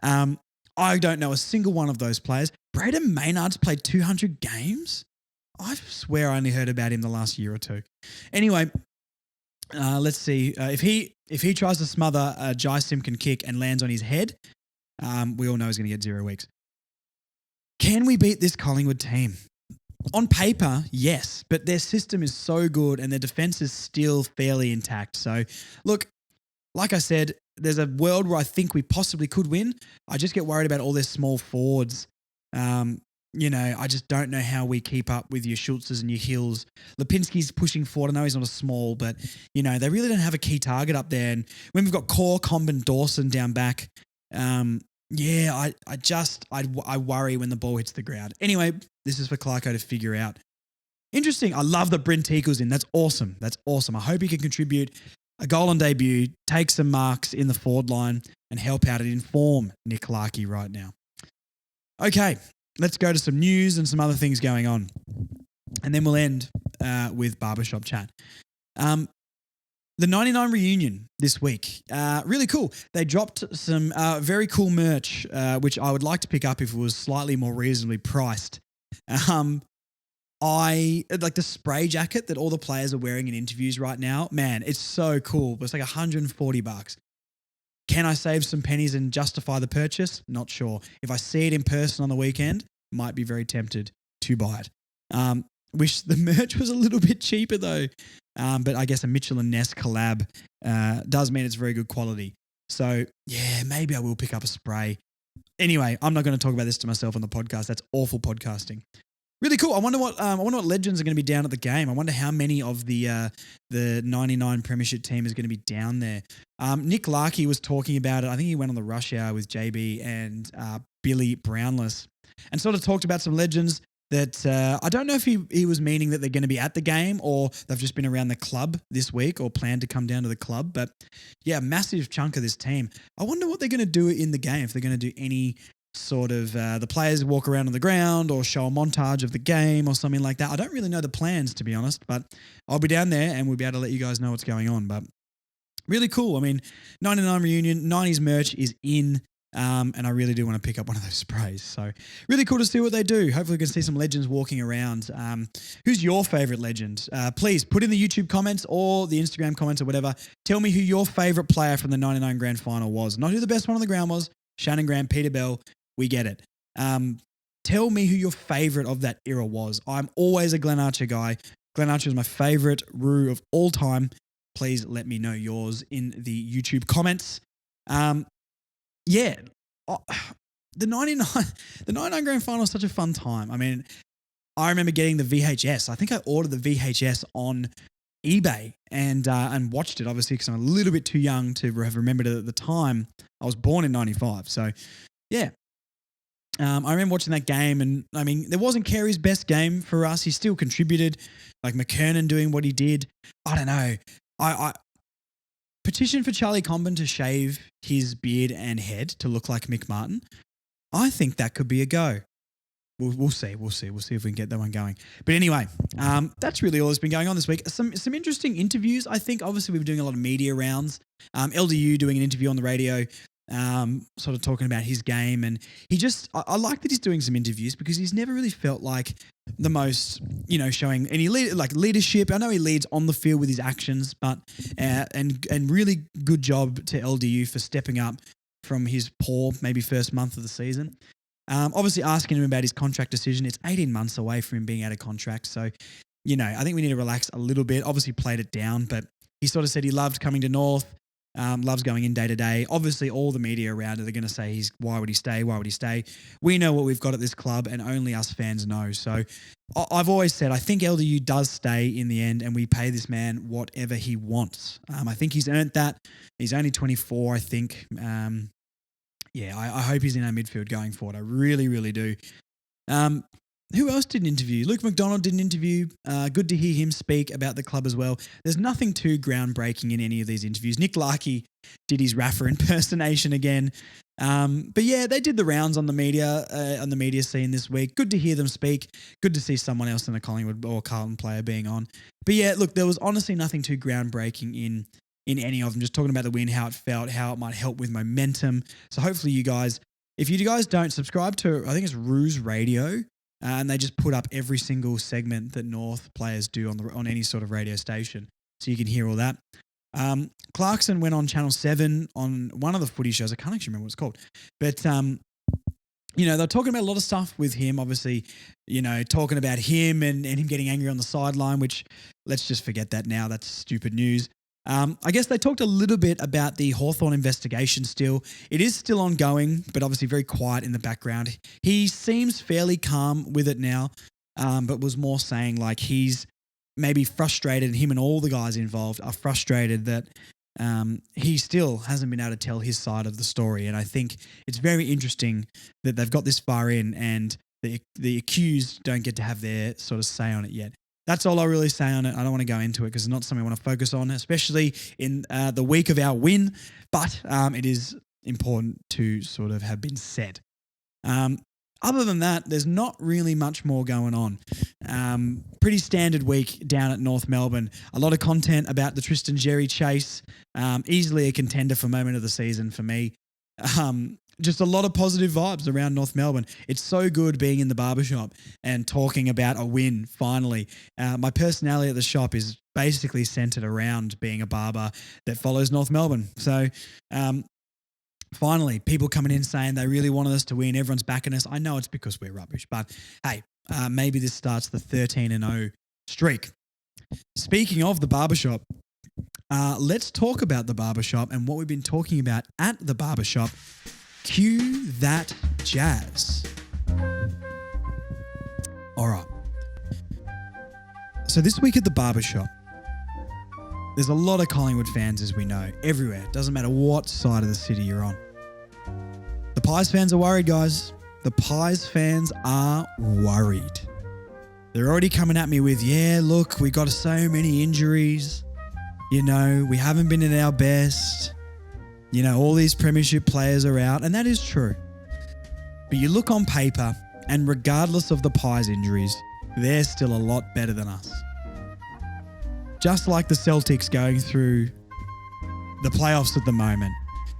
I don't know a single one of those players. Braden Maynard's played 200 games? I swear I only heard about him the last year or two. Anyway, let's see. If he tries to smother a Jai Simpkin kick and lands on his head, we all know he's going to get 0 weeks. Can we beat this Collingwood team? On paper, yes, but their system is so good and their defense is still fairly intact. So, look, like I said, there's a world where I think we possibly could win. I just get worried about all their small forwards. I just don't know how we keep up with your Schultzes and your Hills. Lipinski's pushing forward. I know he's not a small, but, they really don't have a key target up there. And when we've got Core, Comb, and Dawson down back, I worry when the ball hits the ground. Anyway, this is for Clarko to figure out. Interesting. I love that Bryn Teagle's in. That's awesome. I hope he can contribute a goal on debut, take some marks in the forward line, and help out and inform Nick Larkey right now. Okay, let's go to some news and some other things going on. And then we'll end with barbershop chat. The 99 reunion this week, really cool. They dropped some very cool merch, which I would like to pick up if it was slightly more reasonably priced. I like the spray jacket that all the players are wearing in interviews right now. Man, it's so cool, but it's like $140. Can I save some pennies and justify the purchase? Not sure. If I see it in person on the weekend, might be very tempted to buy it. Wish the merch was a little bit cheaper though. But I guess a Mitchell and Ness collab does mean it's very good quality. So yeah, maybe I will pick up a spray. Anyway, I'm not going to talk about this to myself on the podcast. That's awful podcasting. Really cool. I wonder what legends are going to be down at the game. I wonder how many of the 99 Premiership team is going to be down there. Nick Larkey was talking about it. I think he went on the rush hour with JB and Billy Brownless and sort of talked about some legends. that I don't know if he was meaning that they're going to be at the game or they've just been around the club this week or planned to come down to the club. But yeah, massive chunk of this team. I wonder what they're going to do in the game, if they're going to do any sort of the players walk around on the ground or show a montage of the game or something like that. I don't really know the plans, to be honest, but I'll be down there and we'll be able to let you guys know what's going on. But really cool. I mean, 99 reunion, 90s merch is in. And I really do want to pick up one of those sprays. So really cool to see what they do. Hopefully we can see some legends walking around. Who's your favorite legend? Please put in the YouTube comments or the Instagram comments or whatever. Tell me who your favorite player from the 99 grand final was. Not who the best one on the ground was. Shannon Graham, Peter Bell. We get it. Tell me who your favorite of that era was. I'm always a Glenn Archer guy. Glenn Archer is my favorite Roo of all time. Please let me know yours in the YouTube comments. Yeah, the 99 grand final is such a fun time. I mean, I remember getting the VHS. I think I ordered the VHS on eBay and watched it, obviously, because I'm a little bit too young to have remembered it at the time. I was born in 95. So, yeah. I remember watching that game, and I mean, there wasn't Carey's best game for us. He still contributed, like McKernan doing what he did. I don't know. I petition for Charlie Comben to shave his beard and head to look like Mick Martin. I think that could be a go. We'll see. We'll see if we can get that one going. But anyway, that's really all that's been going on this week. Some interesting interviews. I think obviously we've been doing a lot of media rounds. LDU doing an interview on the radio, sort of talking about his game, and I like that he's doing some interviews because he's never really felt like the most, showing any leadership. I know he leads on the field with his actions, but and really good job to LDU for stepping up from his poor maybe first month of the season. Obviously asking him about his contract decision. It's 18 months away from him being out of contract, so I think we need to relax a little bit. Obviously played it down, but he sort of said he loved coming to North. Loves going in day to day. Obviously, all the media around it are going to say, why would he stay? Why would he stay? We know what we've got at this club, and only us fans know. So I've always said, I think LDU does stay in the end, and we pay this man whatever he wants. I think he's earned that. He's only 24, I think. I hope he's in our midfield going forward. I really, really do. Who else did an interview? Luke McDonald did an interview. Good to hear him speak about the club as well. There's nothing too groundbreaking in any of these interviews. Nick Larkey did his Rafa impersonation again. But yeah, they did the rounds on the media scene this week. Good to hear them speak. Good to see someone else than a Collingwood or Carlton player being on. But yeah, look, there was honestly nothing too groundbreaking in any of them. Just talking about the win, how it felt, how it might help with momentum. So hopefully you guys, if you guys don't subscribe to, I think it's Ruse Radio, and they just put up every single segment that North players do on any sort of radio station, so you can hear all that. Clarkson went on Channel 7 on one of the footy shows. I can't actually remember what it's called. But, they're talking about a lot of stuff with him, obviously, talking about him and him getting angry on the sideline, which let's just forget that now. That's stupid news. I guess they talked a little bit about the Hawthorn investigation still. It is still ongoing, but obviously very quiet in the background. He seems fairly calm with it now, but was more saying like he's maybe frustrated, him and all the guys involved are frustrated that he still hasn't been able to tell his side of the story. And I think it's very interesting that they've got this far in and the accused don't get to have their sort of say on it yet. That's all I really say on it. I don't want to go into it because it's not something I want to focus on, especially in the week of our win. But it is important to sort of have been said. Other than that, there's not really much more going on. Pretty standard week down at North Melbourne. A lot of content about the Tristan Jerry chase. Easily a contender for moment of the season for me. Just a lot of positive vibes around North Melbourne. It's so good being in the barbershop and talking about a win, finally. My personality at the shop is basically centered around being a barber that follows North Melbourne. So finally, people coming in saying they really wanted us to win. Everyone's backing us. I know it's because we're rubbish, but hey, maybe this starts the 13-0 streak. Speaking of the barbershop, let's talk about the barbershop and what we've been talking about at the barbershop. Cue that jazz. All right. So this week at the barbershop, there's a lot of Collingwood fans, as we know, everywhere. Doesn't matter what side of the city you're on. The Pies fans are worried, guys. The Pies fans are worried. They're already coming at me with, yeah, look, we got so many injuries. You know, we haven't been at our best. You know, all these premiership players are out, and that is true. But you look on paper, and regardless of the Pies injuries, they're still a lot better than us. Just like the Celtics going through the playoffs at the moment.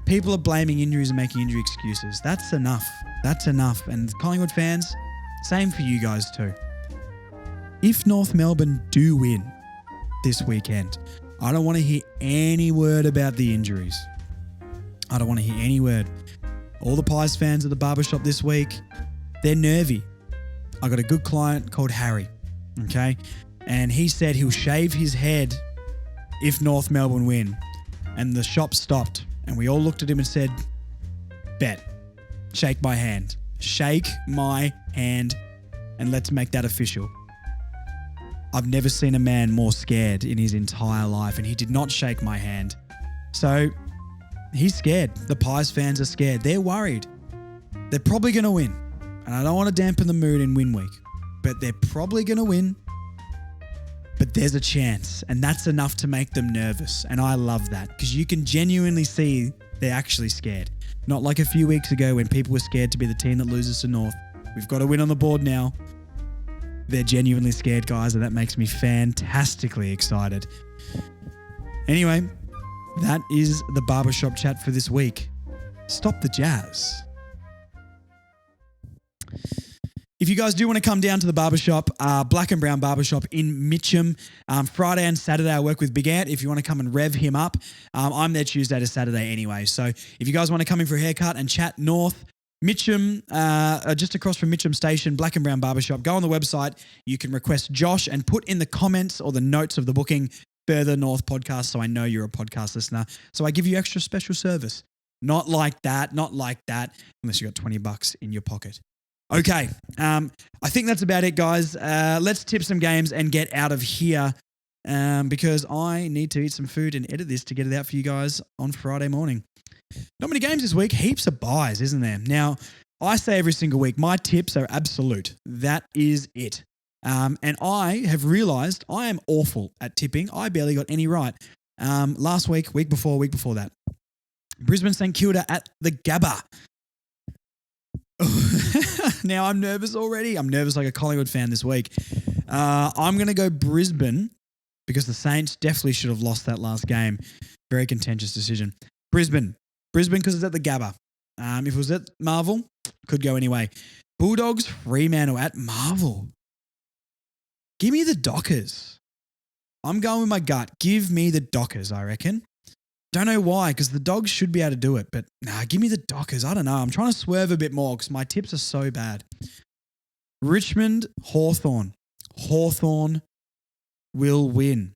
People are blaming injuries and making injury excuses. That's enough. That's enough. And Collingwood fans, same for you guys too. If North Melbourne do win this weekend, I don't want to hear any word about the injuries. I don't want to hear any word. All the Pies fans at the barbershop this week, they're nervy. I got a good client called Harry, okay? And he said he'll shave his head if North Melbourne win. And the shop stopped. And we all looked at him and said, bet. Shake my hand. Shake my hand. And let's make that official. I've never seen a man more scared in his entire life, and he did not shake my hand. So he's scared. The Pies fans are scared. They're worried. They're probably going to win. And I don't want to dampen the mood in win week, but they're probably going to win. But there's a chance, and that's enough to make them nervous. And I love that because you can genuinely see they're actually scared. Not like a few weeks ago when people were scared to be the team that loses to North. We've got to win on the board now. They're genuinely scared, guys, and that makes me fantastically excited. Anyway, that is the barbershop chat for this week. Stop the jazz. If you guys do want to come down to the barbershop, Black and Brown Barbershop in Mitcham, Friday and Saturday I work with Big Ant. If you want to come and rev him up, I'm there Tuesday to Saturday anyway. So if you guys want to come in for a haircut and chat north, Mitcham, just across from Mitcham Station, Black and Brown Barbershop, go on the website. You can request Josh and put in the comments or the notes of the booking Further North podcast so I know you're a podcast listener. So I give you extra special service. Not like that, unless you got $20 in your pocket. Okay, I think that's about it, guys. Let's tip some games and get out of here because I need to eat some food and edit this to get it out for you guys on Friday morning. Not many games this week, heaps of buys, isn't there? Now, I say every single week, my tips are absolute. That is it. And I have realised I am awful at tipping. I barely got any right. Last week, week before that. Brisbane St Kilda at the Gabba. Now I'm nervous already. I'm nervous like a Collingwood fan this week. I'm going to go Brisbane because the Saints definitely should have lost that last game. Very contentious decision. Brisbane because it's at the Gabba. If it was at Marvel, could go anyway. Bulldogs, Fremantle at Marvel. Give me the Dockers. I'm going with my gut. Give me the Dockers, I reckon. Don't know why, because the Dogs should be able to do it, but nah, give me the Dockers. I don't know. I'm trying to swerve a bit more because my tips are so bad. Richmond, Hawthorn. Hawthorn will win.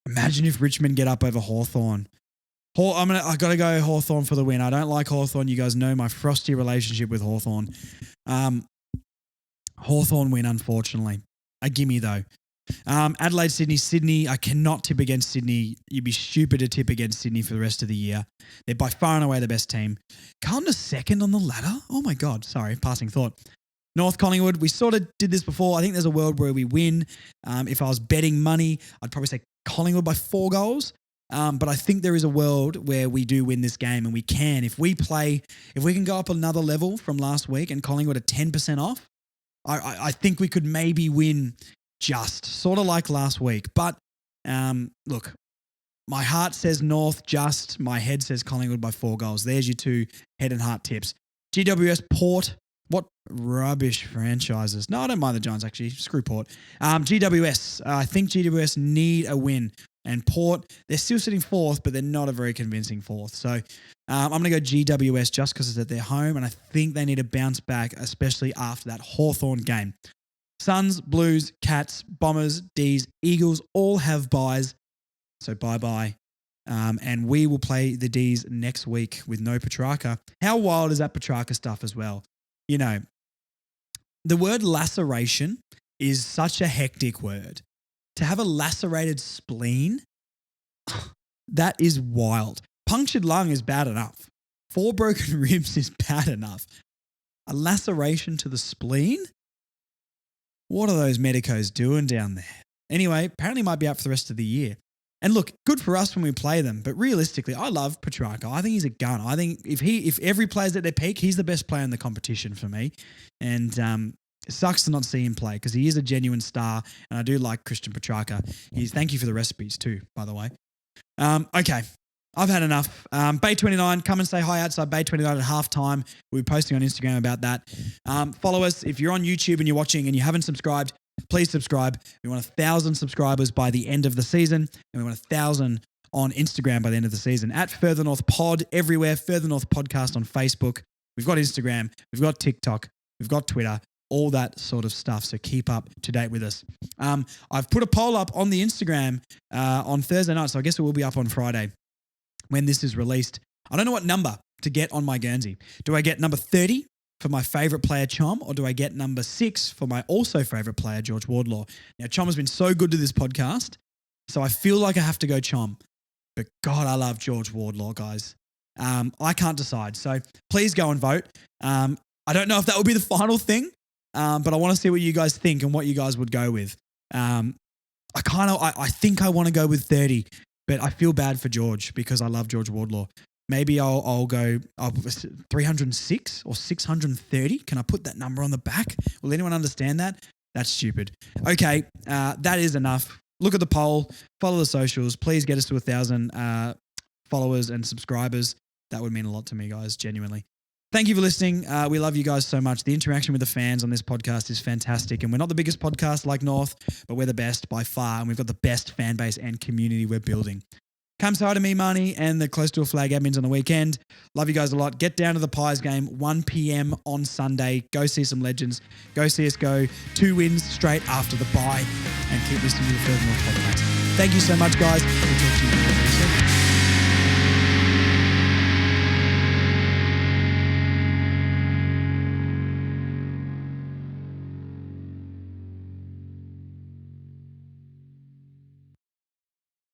Imagine if Richmond get up over Hawthorn. I got to go Hawthorn for the win. I don't like Hawthorn. You guys know my frosty relationship with Hawthorn. Hawthorn win, unfortunately. A gimme though. Adelaide, Sydney. I cannot tip against Sydney. You'd be stupid to tip against Sydney for the rest of the year. They're by far and away the best team. Carlton is second on the ladder? Oh my God. Sorry, passing thought. North Collingwood, we sort of did this before. I think there's a world where we win. If I was betting money, I'd probably say Collingwood by 4 goals. But I think there is a world where we do win this game and we can. If we can go up another level from last week and Collingwood are 10% off, I think we could maybe win just sort of like last week. But look, my heart says North just, my head says Collingwood by 4 goals. There's your 2 head and heart tips. GWS Port, what rubbish franchises. No, I don't mind the Giants actually. Screw Port. GWS, I think GWS need a win. And Port, they're still sitting 4th, but they're not a very convincing 4th. So I'm going to go GWS just because it's at their home, and I think they need to bounce back, especially after that Hawthorn game. Suns, Blues, Cats, Bombers, D's, Eagles all have buys. So bye-bye. And we will play the D's next week with no Petrarca. How wild is that Petrarca stuff as well? You know, the word laceration is such a hectic word. To have a lacerated spleen, that is wild. Punctured lung is bad enough. 4 broken ribs is bad enough. A laceration to the spleen? what are those medicos doing down there? Anyway, apparently might be out for the rest of the year. And look, good for us when we play them, but realistically, I love Petrarca. I think he's a gun. I think if every player's at their peak, he's the best player in the competition for me. And it sucks to not see him play because he is a genuine star, and I do like Christian Petrarca. Thank you for the recipes too, by the way. Okay, I've had enough. Bay29, come and say hi outside Bay29 at halftime. We'll be posting on Instagram about that. Follow us. If you're on YouTube and you're watching and you haven't subscribed, please subscribe. We want 1,000 subscribers by the end of the season, and we want 1,000 on Instagram by the end of the season. At Further North Pod everywhere, Further North Podcast on Facebook. We've got Instagram, we've got TikTok, we've got Twitter, all that sort of stuff. So keep up to date with us. I've put a poll up on the Instagram on Thursday night, so I guess it will be up on Friday when this is released. I don't know what number to get on my Guernsey. Do I get number 30? For my favourite player, Chom, or do I get number 6 for my also favourite player, George Wardlaw? Now, Chom has been so good to this podcast, so I feel like I have to go Chom. But God, I love George Wardlaw, guys. I can't decide, so please go and vote. I don't know if that will be the final thing, but I want to see what you guys think and what you guys would go with. I think I want to go with 30, but I feel bad for George because I love George Wardlaw. Maybe I'll go 306 or 630. Can I put that number on the back? Will anyone understand that? That's stupid. Okay, that is enough. Look at the poll. Follow the socials. Please get us to 1,000 followers and subscribers. That would mean a lot to me, guys, genuinely. Thank you for listening. We love you guys so much. The interaction with the fans on this podcast is fantastic. And we're not the biggest podcast like North, but we're the best by far. And we've got the best fan base and community we're building. Come say hi to me, Marnie, and the Close to a Flag admins on the weekend. Love you guys a lot. Get down to the Pies game, 1 p.m. on Sunday. Go see some legends. Go see us go 2 wins straight after the bye and keep listening to the Further North podcast. Thank you so much, guys. We'll talk to you very soon.